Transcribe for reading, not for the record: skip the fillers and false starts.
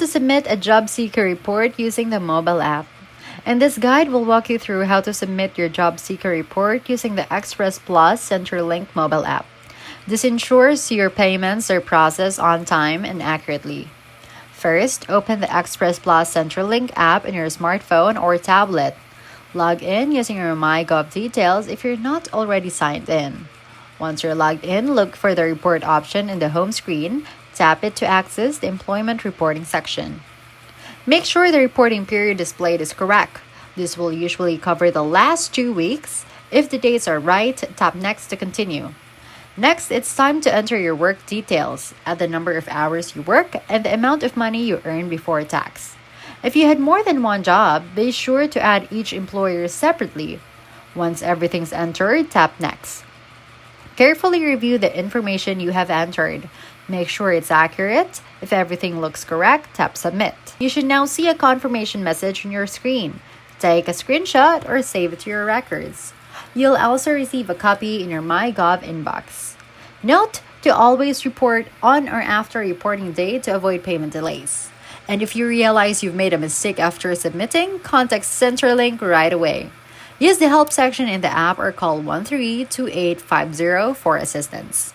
to submit a JobSeeker report using the mobile app. And this guide will walk you through how to submit your JobSeeker report using the Express Plus CenturyLink mobile app. This ensures your payments are processed on time and accurately. First, open the Express Plus CenturyLink app on your smartphone or tablet. Log in using your MyGov details if you're not already signed in. Once you're logged in, look for the report option in the home screen. Tap it to access the employment reporting section. Make sure the reporting period displayed is correct. This will usually cover the last 2 weeks. If the dates are right, tap Next to continue. Next, it's time to enter your work details. Add the number of hours you work and the amount of money you earn before tax. If you had more than one job, be sure to add each employer separately. Once everything's entered, tap Next. Carefully review the information you have entered. Make sure it's accurate. If everything looks correct, tap Submit. You should now see a confirmation message on your screen. Take a screenshot or save it to your records. You'll also receive a copy in your MyGov inbox. Note to always report on or after reporting date to avoid payment delays. And if you realize you've made a mistake after submitting, contact CenturyLink right away. Use the help section in the app or call 132850 for assistance.